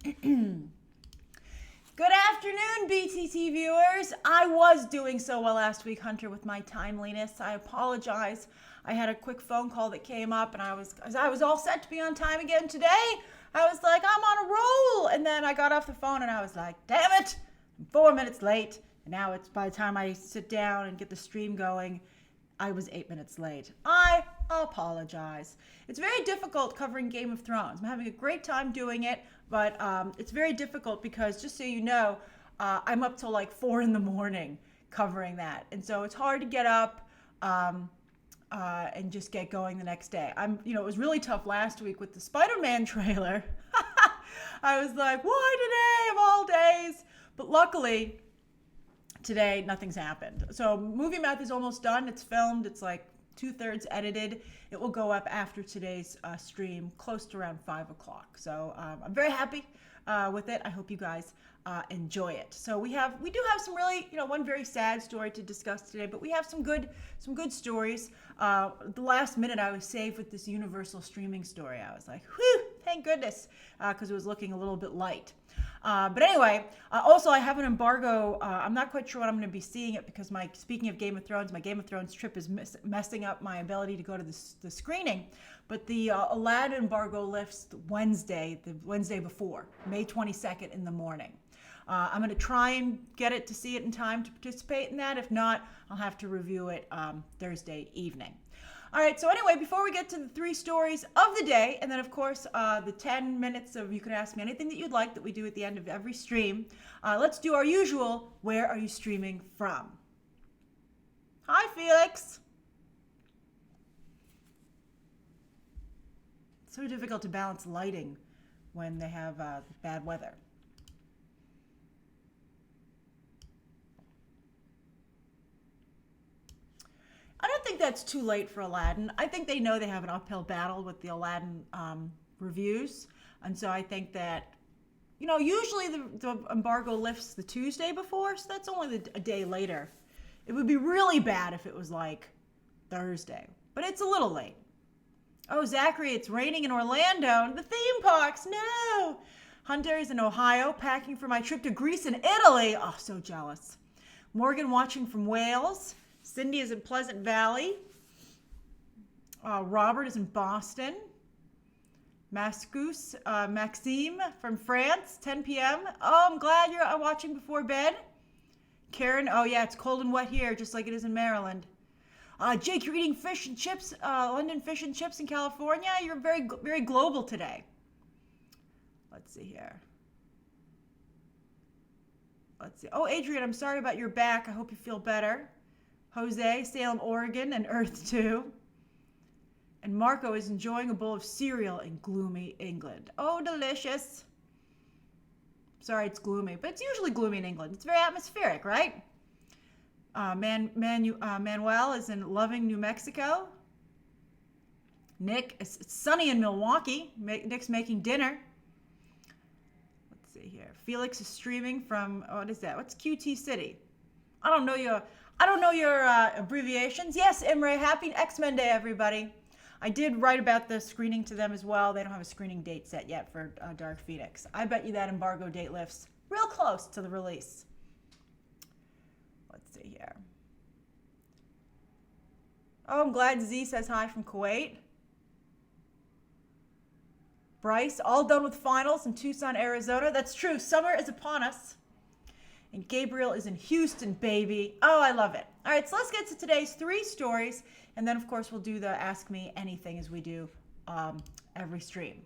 Good afternoon, BTT viewers. I was doing so well last week, Hunter, with my timeliness. I apologize. I had a quick phone call that came up, and I was all set to be on time again today. I was like, I'm on a roll. And then I got off the phone, and I was like, damn it, I'm 4 minutes late. And now it's by the time I sit down and get the stream going, I was 8 minutes late. I apologize. It's very difficult covering Game of Thrones. I'm having a great time doing it, but it's very difficult because, just so you know, I'm up till like 4 in the morning covering that. And so it's hard to get up and just get going the next day. It was really tough last week with the Spider-Man trailer. I was like, why today of all days? But luckily, today, nothing's happened. So Movie Math is almost done. It's filmed. It's like 2/3 edited. It will go up after today's stream, close to around 5 o'clock. So I'm very happy with it. I hope you guys enjoy it. So we do have some really, one very sad story to discuss today, but we have some good stories. The last minute I was saved with this Universal streaming story. I was like, whew, thank goodness, because it was looking a little bit light. But anyway, also I have an embargo. I'm not quite sure when I'm going to be seeing it because speaking of Game of Thrones, my Game of Thrones trip is messing up my ability to go to the screening. But the Aladdin embargo lifts the Wednesday before, May 22nd in the morning. I'm going to try and get it to see it in time to participate in that. If not, I'll have to review it Thursday evening. All right, so anyway, before we get to the 3 stories of the day, and then, of course, the 10 minutes of you can ask me anything that you'd like that we do at the end of every stream, let's do our usual, where are you streaming from? Hi, Felix. It's so difficult to balance lighting when they have bad weather. I don't think that's too late for Aladdin. I think they know they have an uphill battle with the Aladdin reviews. And so I think that, usually the embargo lifts the Tuesday before, so that's only a day later. It would be really bad if it was like Thursday, but it's a little late. Oh, Zachary, it's raining in Orlando. The theme parks, no. Hunter is in Ohio, packing for my trip to Greece and Italy. Oh, so jealous. Morgan watching from Wales. Cindy is in Pleasant Valley. Robert is in Boston. Maxime from France, 10 p.m. Oh, I'm glad you're watching before bed. Karen, oh yeah, it's cold and wet here, just like it is in Maryland. Jake, you're eating fish and chips, London fish and chips in California. You're very, very global today. Let's see here. Let's see. Oh, Adrian, I'm sorry about your back. I hope you feel better. Jose, Salem, Oregon, and Earth 2. And Marco is enjoying a bowl of cereal in gloomy England. Oh, delicious. Sorry, it's gloomy, but it's usually gloomy in England. It's very atmospheric, right? Manuel is in Loving, New Mexico. Nick, it's sunny in Milwaukee. Nick's making dinner. Let's see here. Felix is streaming from, what is that? What's QT City? I don't know your abbreviations. Yes, Imre, happy X-Men Day, everybody. I did write about the screening to them as well. They don't have a screening date set yet for Dark Phoenix. I bet you that embargo date lifts real close to the release. Let's see here. Oh, I'm glad Z says hi from Kuwait. Bryce, all done with finals in Tucson, Arizona. That's true. Summer is upon us. And Gabriel is in Houston, baby. Oh, I love it. All right, so let's get to today's 3 stories. And then, of course, we'll do the Ask Me Anything as we do every stream.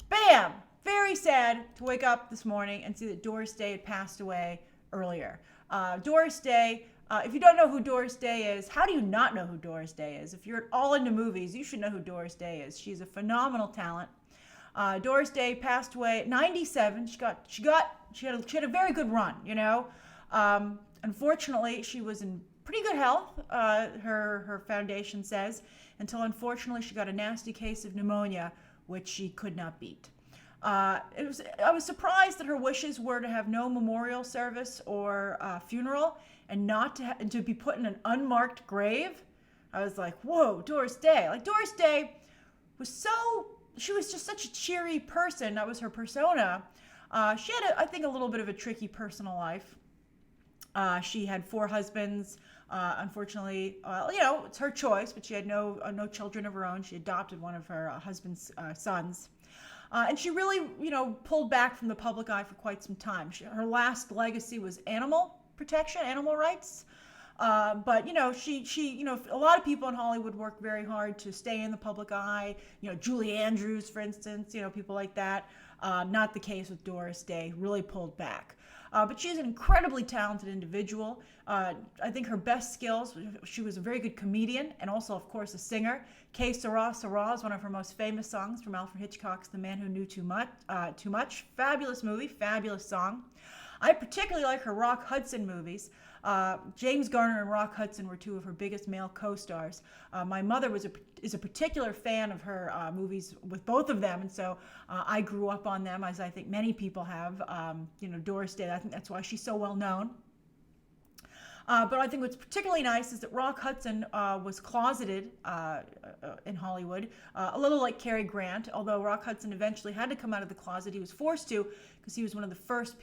Bam! Very sad to wake up this morning and see that Doris Day had passed away earlier. Doris Day, if you don't know who Doris Day is, how do you not know who Doris Day is? If you're all into movies, you should know who Doris Day is. She's a phenomenal talent. Doris Day passed away at 97. She had a very good run, Unfortunately, she was in pretty good health, her foundation says, until unfortunately she got a nasty case of pneumonia, which she could not beat. I was surprised that her wishes were to have no memorial service or funeral and not to be put in an unmarked grave. I was like, whoa, Doris Day. Like, Doris Day she was just such a cheery person. That was her persona. She had, I think, a little bit of a tricky personal life. She had 4 husbands. Unfortunately, it's her choice, but she had no children of her own. She adopted one of her husband's sons. And she really, pulled back from the public eye for quite some time. Her last legacy was animal protection, animal rights. But she a lot of people in Hollywood work very hard to stay in the public eye. Julie Andrews, for instance, people like that. Not the case with Doris Day. Really pulled back. But she's an incredibly talented individual. I think her best skills, she was a very good comedian and also, of course, a singer. Que Sera, Sera is one of her most famous songs from Alfred Hitchcock's The Man Who Knew Too Much. Fabulous movie, fabulous song. I particularly like her Rock Hudson movies. James Garner and Rock Hudson were 2 of her biggest male co-stars. My mother is a particular fan of her movies with both of them, and so I grew up on them, as I think many people have. Doris Day, I think that's why she's so well known. But I think what's particularly nice is that Rock Hudson was closeted in Hollywood, a little like Cary Grant, although Rock Hudson eventually had to come out of the closet. He was forced to because he was one of the first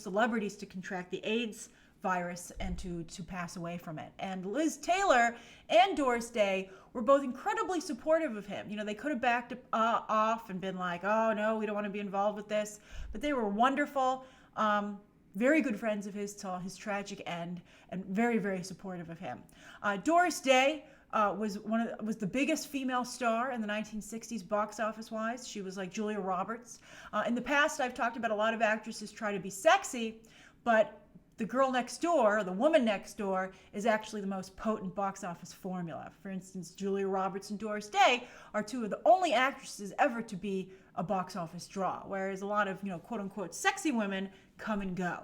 celebrities to contract the AIDS virus and to pass away from it. And Liz Taylor and Doris Day were both incredibly supportive of him. They could have backed off and been like, oh, no, we don't want to be involved with this. But they were wonderful. Very good friends of his till his tragic end, and very, very supportive of him. Doris Day was the biggest female star in the 1960s box office wise. She was like Julia Roberts. In the past, I've talked about a lot of actresses try to be sexy, but the girl next door, the woman next door, is actually the most potent box office formula. For instance, Julia Roberts and Doris Day are 2 of the only actresses ever to be a box office draw, whereas a lot of, quote unquote, sexy women come and go.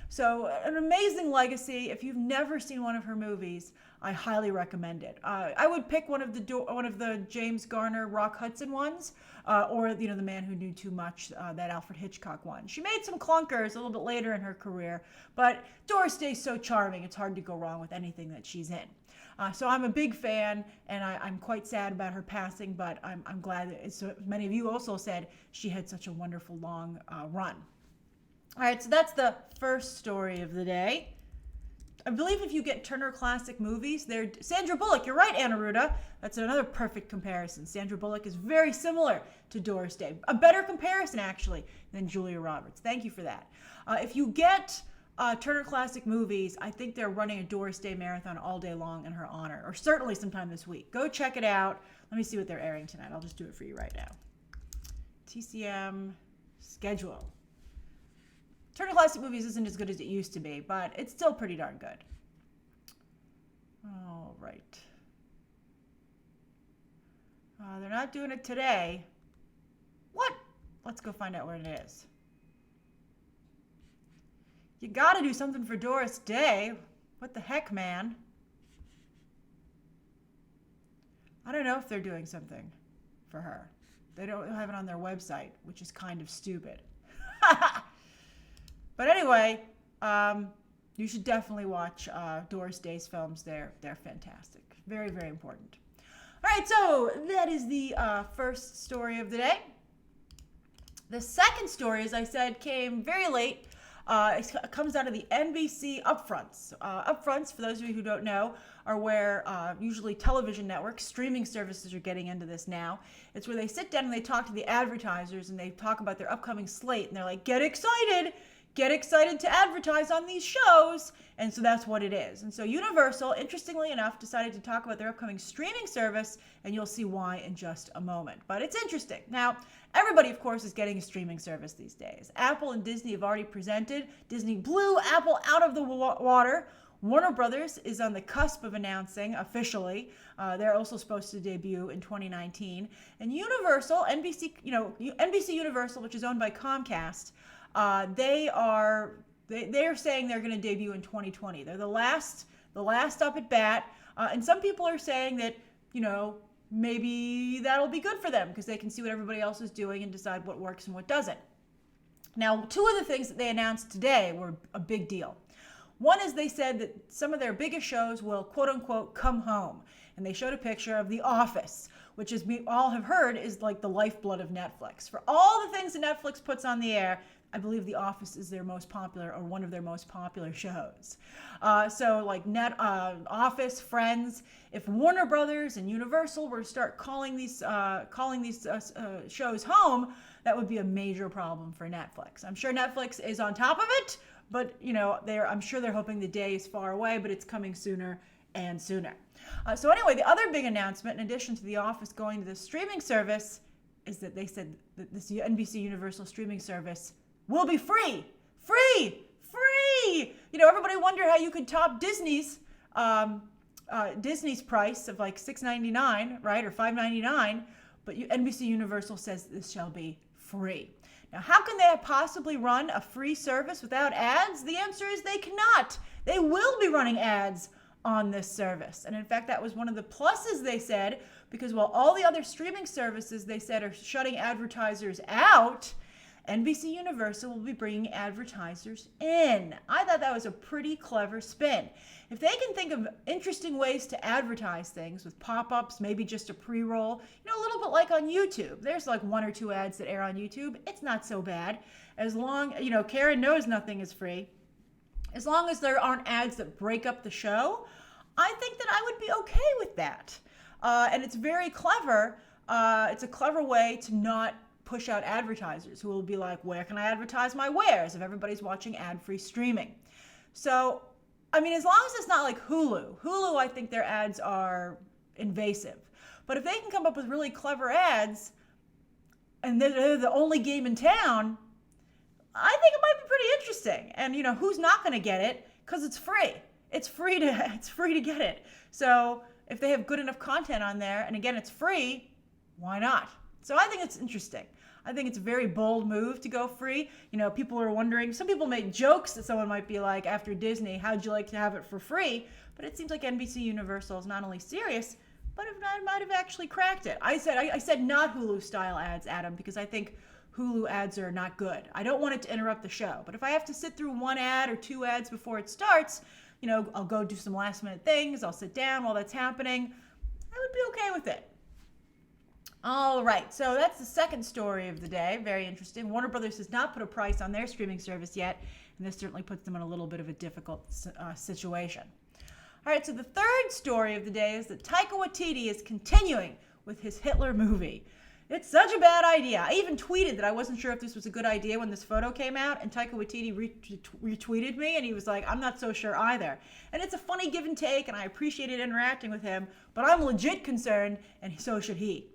So an amazing legacy. If you've never seen one of her movies, I highly recommend it. I would pick one of the James Garner, Rock Hudson ones, or The Man Who Knew Too Much, that Alfred Hitchcock one. She made some clunkers a little bit later in her career, but Doris Day's so charming, it's hard to go wrong with anything that she's in. So I'm a big fan, and I'm quite sad about her passing, but I'm glad that, as many of you also said, she had such a wonderful long run. All right, so that's the first story of the day. I believe if you get Turner Classic Movies, they're Sandra Bullock. You're right, Anna Ruda. That's another perfect comparison. Sandra Bullock is very similar to Doris Day. A better comparison, actually, than Julia Roberts. Thank you for that. If you get Turner Classic Movies, I think they're running a Doris Day marathon all day long in her honor, or certainly sometime this week. Go check it out. Let me see what they're airing tonight. I'll just do it for you right now. TCM schedule. Turner Classic Movies isn't as good as it used to be, but it's still pretty darn good. All right. They're not doing it today. What? Let's go find out where it is. You gotta do something for Doris Day. What the heck, man? I don't know if they're doing something for her. They don't have it on their website, which is kind of stupid. But anyway, you should definitely watch Doris Day's films. They're fantastic. Very, very important. All right, so that is the first story of the day. The second story, as I said, came very late. It comes out of the NBC upfronts. Upfronts, for those of you who don't know, are where usually television networks, streaming services are getting into this now. It's where they sit down and they talk to the advertisers and they talk about their upcoming slate. And they're like, get excited to advertise on these shows. And so that's what it is. And so Universal, interestingly enough, decided to talk about their upcoming streaming service, and you'll see why in just a moment. But it's interesting. Now, everybody, of course, is getting a streaming service these days. Apple and Disney have already presented. Disney blew Apple out of the water. Warner Brothers is on the cusp of announcing officially. They're also supposed to debut in 2019. And Universal, NBC Universal, which is owned by Comcast, they are saying they're going to debut in 2020. They're the last up at bat. And some people are saying that, maybe that'll be good for them because they can see what everybody else is doing and decide what works and what doesn't. Now, 2 of the things that they announced today were a big deal. One is they said that some of their biggest shows will, quote unquote, come home. and they showed a picture of The Office, which, as we all have heard, is like the lifeblood of Netflix. For all the things that Netflix puts on the air, I believe The Office is their most popular, or one of their most popular shows. So like Office, Friends. If Warner Brothers and Universal were to start calling these shows home, that would be a major problem for Netflix. I'm sure Netflix is on top of it, but I'm sure they're hoping the day is far away, but it's coming sooner and sooner. So anyway, the other big announcement, in addition to The Office going to the streaming service, is that they said that this NBC Universal streaming service will be free. Free! Everybody wondered how you could top Disney's price of like $6.99, right, or $5.99, but NBC Universal says this shall be free. Now, how can they possibly run a free service without ads? The answer is they cannot. They will be running ads on this service. And in fact, that was one of the pluses, they said, because while all the other streaming services, they said, are shutting advertisers out, NBC Universal will be bringing advertisers in. I thought that was a pretty clever spin. If they can think of interesting ways to advertise things with pop-ups, maybe just a pre-roll, a little bit like on YouTube. There's like 1 or 2 ads that air on YouTube. It's not so bad. As long, Karen knows nothing is free. As long as there aren't ads that break up the show, I think that I would be okay with that. And it's very clever. It's a clever way to not push out advertisers who will be like, where can I advertise my wares if everybody's watching ad-free streaming? So, as long as it's not like Hulu, I think their ads are invasive. But if they can come up with really clever ads and they're the only game in town, I think it might be pretty interesting. And who's not going to get it? Because it's free. It's free to get it. So if they have good enough content on there, and again, it's free, why not? So I think it's interesting. I think it's a very bold move to go free. People are wondering, some people made jokes that someone might be like, after Disney, how'd you like to have it for free? But it seems like NBC Universal is not only serious, but it might have actually cracked it. I said not Hulu style ads, Adam, because I think Hulu ads are not good. I don't want it to interrupt the show. But if I have to sit through 1 ad or 2 ads before it starts, I'll go do some last minute things. I'll sit down while that's happening. I would be okay with it. All right, so that's the second story of the day. Very interesting. Warner Brothers has not put a price on their streaming service yet, and this certainly puts them in a little bit of a difficult situation. All right, so the third story of the day is that Taika Waititi is continuing with his Hitler movie. It's such a bad idea. I even tweeted that I wasn't sure if this was a good idea when this photo came out, and Taika Waititi retweeted me, and he was like, I'm not so sure either. And it's a funny give and take, and I appreciated interacting with him, but I'm legit concerned, and so should he.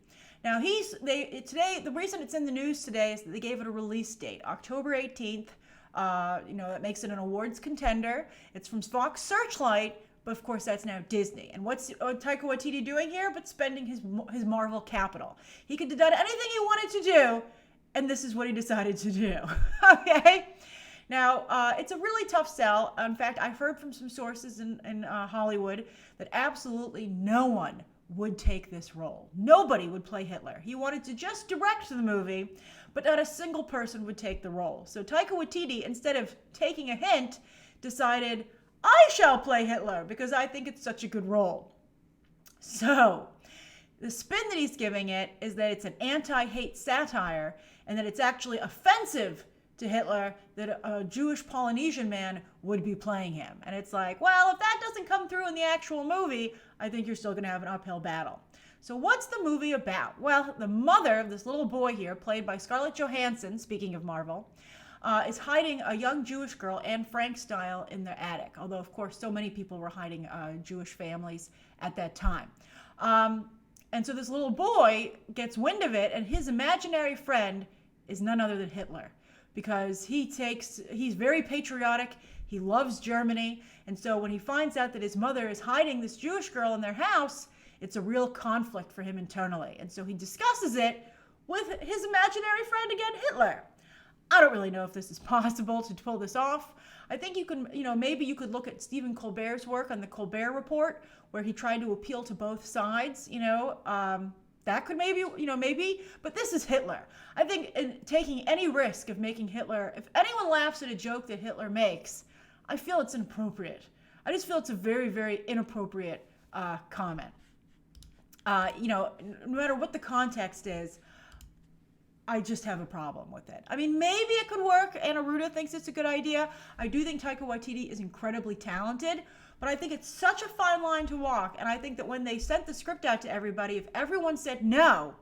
Now, today, the reason it's in the news today is that they gave it a release date, October 18th. That makes it an awards contender. It's from Fox Searchlight, but of course that's now Disney. And what's Taika Waititi doing here but spending his Marvel capital? He could have done anything he wanted to do, and this is what he decided to do. Okay? Now, it's a really tough sell. In fact, I've heard from some sources in Hollywood that absolutely no one would take this role. Nobody would play Hitler. He wanted to just direct the movie, but not a single person would take the role. So Taika Waititi, instead of taking a hint, decided, I shall play Hitler because I think it's such a good role. So the spin that he's giving it is that it's an anti-hate satire and that it's actually offensive to Hitler that a Jewish Polynesian man would be playing him. And it's like, well, if that doesn't come through in the actual movie, I think you're still going to have an uphill battle. So what's the movie about? Well, the mother of this little boy here, played by Scarlett Johansson, speaking of Marvel, is hiding a young Jewish girl, Anne Frank style, in their attic. Although, of course, so many people were hiding Jewish families at that time. And so this little boy gets wind of it, and his imaginary friend is none other than Hitler. Because he's very patriotic, he loves Germany, and so when he finds out that his mother is hiding this Jewish girl in their house, it's a real conflict for him internally. And so he discusses it with his imaginary friend again, Hitler. I don't really know if this is possible to pull this off. I think you can, maybe you could look at Stephen Colbert's work on the Colbert Report, where he tried to appeal to both sides, that could maybe, but this is Hitler. I think in taking any risk of making Hitler, if anyone laughs at a joke that Hitler makes, I feel it's inappropriate. I just feel it's a very, very inappropriate comment. No matter what the context is, I just have a problem with it. I mean, maybe it could work. Anna Ruda thinks it's a good idea. I do think Taika Waititi is incredibly talented, but I think it's such a fine line to walk. And I think that when they sent the script out to everybody, if everyone said no,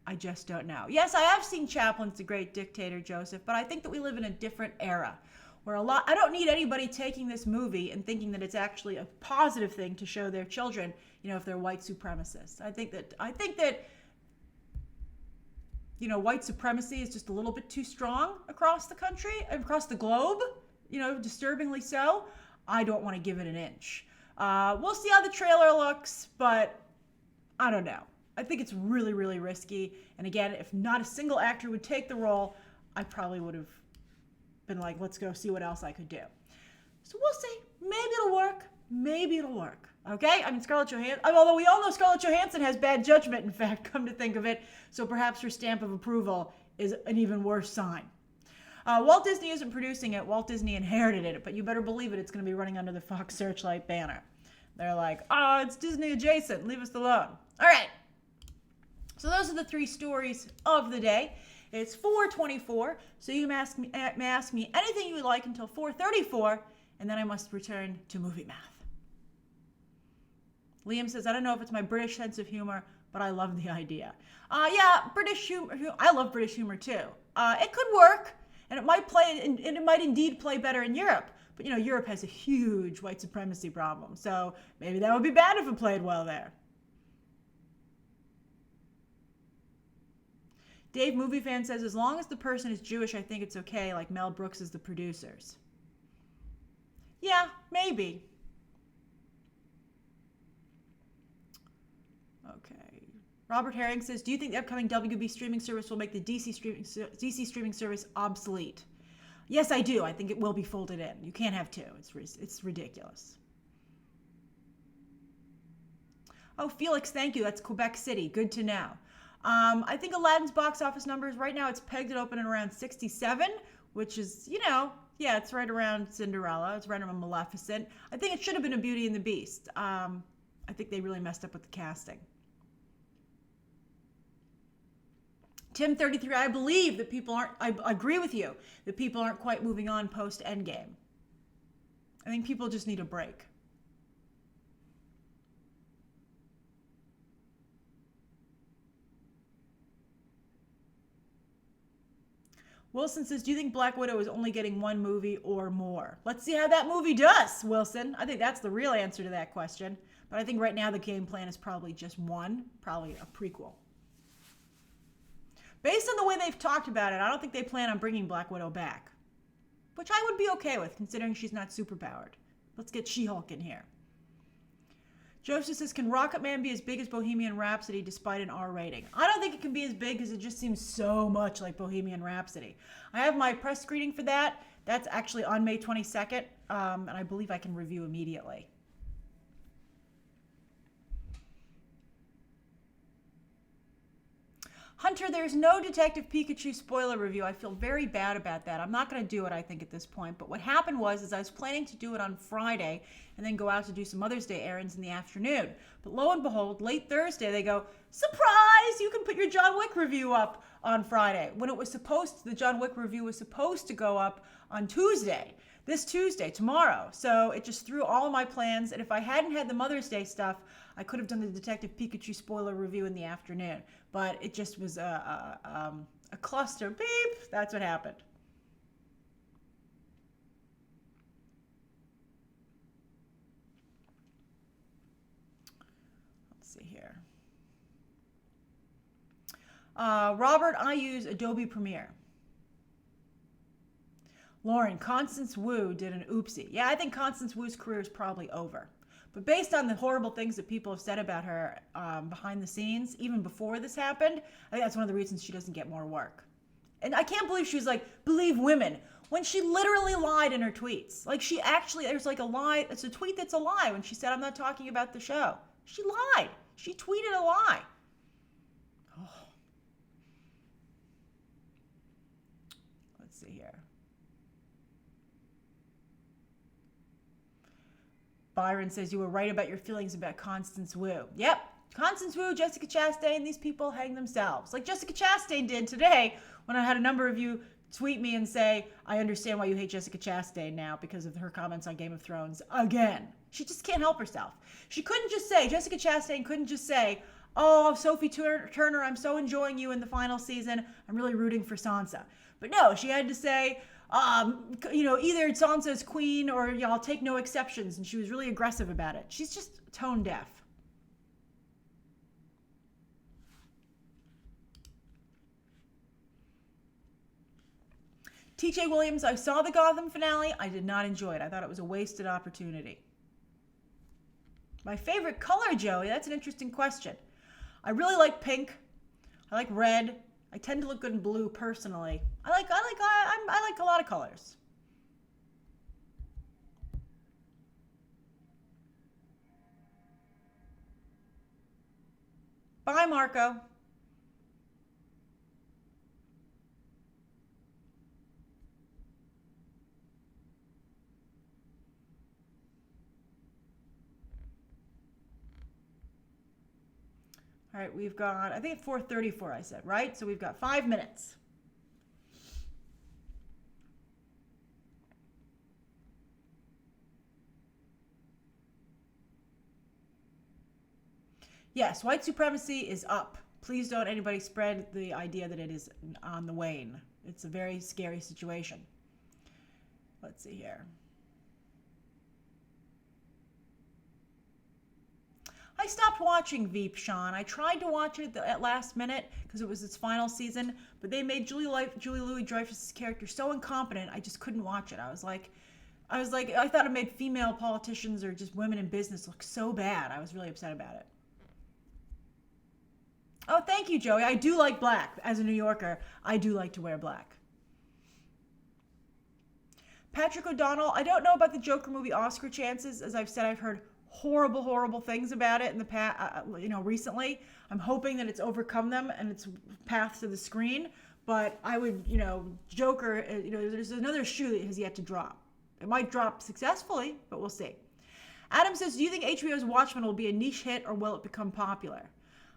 I just don't know. Yes, I have seen Chaplin's The Great Dictator, Joseph, but I think that we live in a different era where I don't need anybody taking this movie and thinking that it's actually a positive thing to show their children, if they're white supremacists. I think that white supremacy is just a little bit too strong across the country, across the globe, disturbingly so. I don't want to give it an inch. We'll see how the trailer looks, but I don't know. I think it's really, really risky. And again, if not a single actor would take the role, I probably would have been like, let's go see what else I could do. So we'll see. Maybe it'll work. Maybe it'll work. Okay? I mean, Scarlett Johansson, although we all know Scarlett Johansson has bad judgment, in fact, come to think of it. So perhaps her stamp of approval is an even worse sign. Walt Disney isn't producing it. Walt Disney inherited it, but you better believe it. It's going to be running under the Fox Searchlight banner. They're like, it's Disney adjacent. Leave us alone. All right. So those are the 3 stories of the day. It's 4:24, so you may ask me anything you would like until 4:34, and then I must return to movie math. Liam says, I don't know if it's my British sense of humor, but I love the idea. British humor. I love British humor too. It could work, and it might indeed play better in Europe. But Europe has a huge white supremacy problem, so maybe that would be bad if it played well there. Dave Movie Fan says, as long as the person is Jewish, I think it's okay, like Mel Brooks is the producers. Yeah, maybe. Okay. Robert Herring says, do you think the upcoming WB streaming service will make the DC streaming service obsolete? Yes, I do. I think it will be folded in. You can't have 2. It's ridiculous. Oh, Felix, thank you. That's Quebec City. Good to know. I think Aladdin's box office numbers right now, it's pegged it open at around 67, which is, it's right around Cinderella. It's right around Maleficent. I think it should have been a Beauty and the Beast. I think they really messed up with the casting. Tim33, I believe that I agree with you, that people aren't quite moving on post Endgame. I think people just need a break. Wilson says, do you think Black Widow is only getting 1 movie or more? Let's see how that movie does, Wilson. I think that's the real answer to that question. But I think right now the game plan is probably just 1, probably a prequel. Based on the way they've talked about it, I don't think they plan on bringing Black Widow back. Which I would be okay with, considering she's not superpowered. Let's get She-Hulk in here. Joseph says, can Rocket Man be as big as Bohemian Rhapsody despite an R rating? I don't think it can be as big because it just seems so much like Bohemian Rhapsody. I have my press screening for that. That's actually on May 22nd, and I believe I can review immediately. Hunter, there's no Detective Pikachu spoiler review. I feel very bad about that. I'm not going to do it, I think, at this point. But what happened was I was planning to do it on Friday and then go out to do some Mother's Day errands in the afternoon. But lo and behold, late Thursday, they go, surprise, you can put your John Wick review up on Friday. When it was the John Wick review was supposed to go up on this Tuesday, tomorrow. So it just threw all of my plans. And if I hadn't had the Mother's Day stuff, I could have done the Detective Pikachu spoiler review in the afternoon. But it just was a cluster. Beep. That's what happened. Let's see here. Robert, I use Adobe Premiere. Lauren, Constance Wu did an oopsie. Yeah, I think Constance Wu's career is probably over. But based on the horrible things that people have said about her behind the scenes, even before this happened, I think that's one of the reasons she doesn't get more work. And I can't believe she was like, believe women, when she literally lied in her tweets. Like there's like a lie, it's a tweet that's a lie when she said, I'm not talking about the show. She lied. She tweeted a lie. Oh. Let's see here. Byron says, you were right about your feelings about Constance Wu. Yep, Constance Wu, Jessica Chastain, these people hang themselves. Like Jessica Chastain did today when I had a number of you tweet me and say, I understand why you hate Jessica Chastain now because of her comments on Game of Thrones again. She just can't help herself. She couldn't just say, Jessica Chastain couldn't just say, oh, Sophie Turner, I'm so enjoying you in the final season. I'm really rooting for Sansa. But no, she had to say, either Sansa's queen or I'll take no exceptions. And she was really aggressive about it. She's just tone deaf. TJ Williams, I saw the Gotham finale. I did not enjoy it. I thought it was a wasted opportunity. My favorite color, Joey, that's an interesting question. I really like pink. I like red. I tend to look good in blue personally. I like a lot of colors. Bye, Marco. All right, we've got, I think it's 4:34 I said, right? So we've got 5 minutes. Yes, white supremacy is up. Please don't anybody spread the idea that it is on the wane. It's a very scary situation. Let's see here. I stopped watching Veep, Sean. I tried to watch it at last minute because it was its final season, but they made Julie Louis-Dreyfus' character so incompetent, I just couldn't watch it. I thought it made female politicians or just women in business look so bad. I was really upset about it. Oh, thank you, Joey. I do like black. As a New Yorker, I do like to wear black. Patrick O'Donnell, I don't know about the Joker movie Oscar chances. As I've said, I've heard horrible things about it in the past, recently. I'm hoping that it's overcome them and its path to the screen. But I would, Joker, there's another shoe that has yet to drop. It might drop successfully, but we'll see. Adam says, do you think HBO's Watchmen will be a niche hit or will it become popular?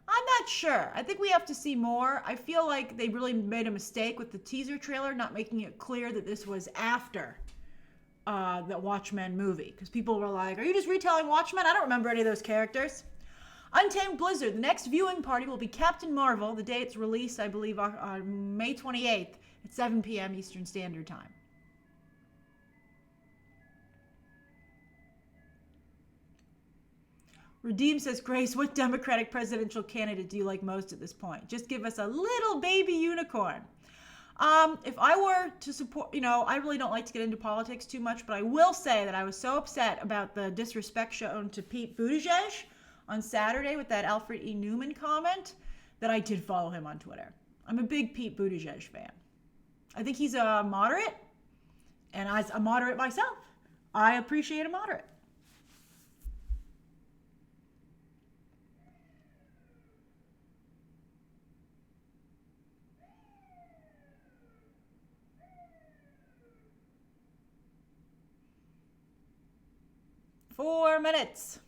I'm not sure. I think we have to see more. I feel like they really made a mistake with the teaser trailer, not making it clear that this was after the Watchmen movie. Because people were like, are you just retelling Watchmen? I don't remember any of those characters. Untamed Blizzard. The next viewing party will be Captain Marvel. The day it's released, I believe, on May 28th at 7 p.m. Eastern Standard Time. Redeem says, Grace, what Democratic presidential candidate do you like most at this point? Just give us a little baby unicorn. If I were to support, I really don't like to get into politics too much, but I will say that I was so upset about the disrespect shown to Pete Buttigieg on Saturday with that Alfred E. Newman comment that I did follow him on Twitter. I'm a big Pete Buttigieg fan. I think he's a moderate, and as a moderate myself, I appreciate a moderate. Four minutes.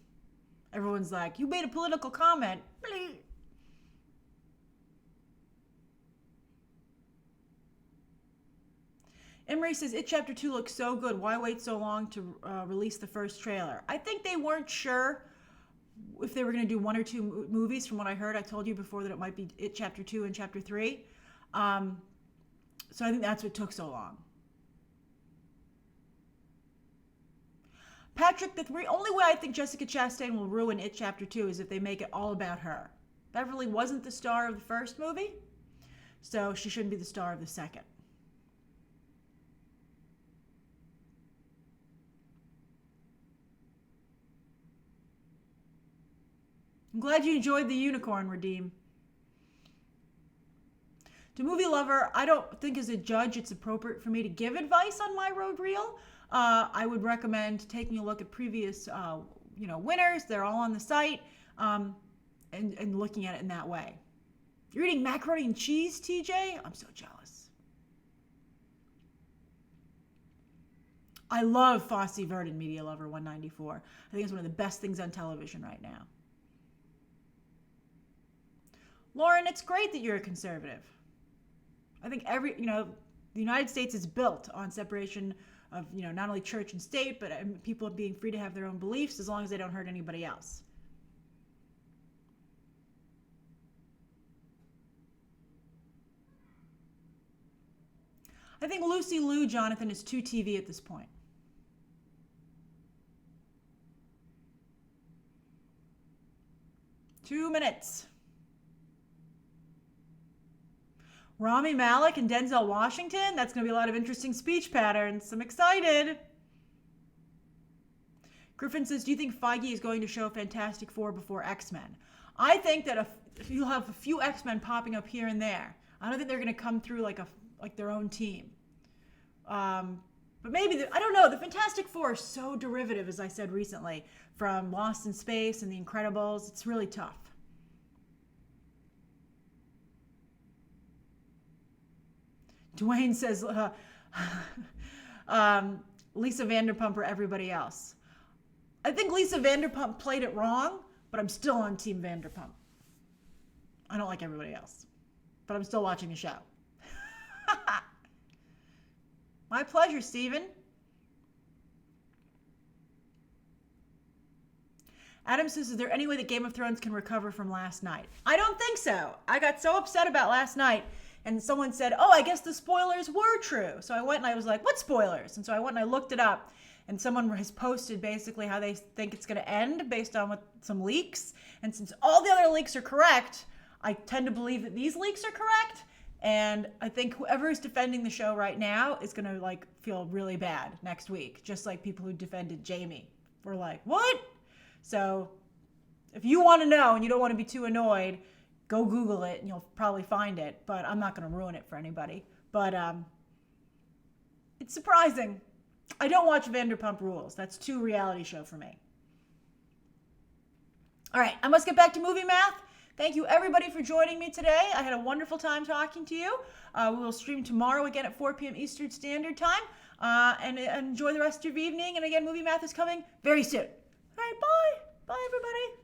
Everyone's like, you made a political comment. Bleep. Emery says, It Chapter 2 looks so good. Why wait so long to release the first trailer? I think they weren't sure if they were going to do one or two movies from what I heard. I told you before that it might be It Chapter 2 and Chapter 3. So I think that's what took so long. Patrick, the only way I think Jessica Chastain will ruin It Chapter 2 is if they make it all about her. Beverly wasn't the star of the first movie, so she shouldn't be the star of the second. I'm glad you enjoyed the unicorn, Redeem. To Movie Lover, I don't think as a judge it's appropriate for me to give advice on My Road Reel. I would recommend taking a look at previous, winners. They're all on the site, and looking at it in that way. You're eating macaroni and cheese, TJ? I'm so jealous. I love Fosse Verdon, Media Lover 194. I think it's one of the best things on television right now. Lauren, it's great that you're a conservative. I think the United States is built on separation of, not only church and state, but people being free to have their own beliefs as long as they don't hurt anybody else. I think Lucy Liu, Jonathan, is too TV at this point. Two minutes. Rami Malek and Denzel Washington. That's going to be a lot of interesting speech patterns. I'm excited. Griffin says, do you think Feige is going to show Fantastic Four before X-Men? I think that you'll have a few X-Men popping up here and there. I don't think they're going to come through like their own team. But maybe, I don't know, the Fantastic Four is so derivative, as I said recently, from Lost in Space and The Incredibles. It's really tough. Dwayne says, Lisa Vanderpump or everybody else. I think Lisa Vanderpump played it wrong, but I'm still on Team Vanderpump. I don't like everybody else, but I'm still watching the show. My pleasure, Steven. Adam says, is there any way that Game of Thrones can recover from last night? I don't think so. I got so upset about last night, and someone said, oh, I guess the spoilers were true. So I went and I was like, what spoilers? And so I went and I looked it up, and someone has posted basically how they think it's going to end based on some leaks. And since all the other leaks are correct, I tend to believe that these leaks are correct. And I think whoever is defending the show right now is going to feel really bad next week, just like people who defended Jamie were like, what? So if you want to know and you don't want to be too annoyed, go Google it and you'll probably find it. But I'm not going to ruin it for anybody. But it's surprising. I don't watch Vanderpump Rules. That's too reality show for me. All right, I must get back to movie math. Thank you, everybody, for joining me today. I had a wonderful time talking to you. We will stream tomorrow again at 4 p.m. Eastern Standard Time. And enjoy the rest of your evening. And again, Movie Math is coming very soon. All right, bye. Bye, everybody.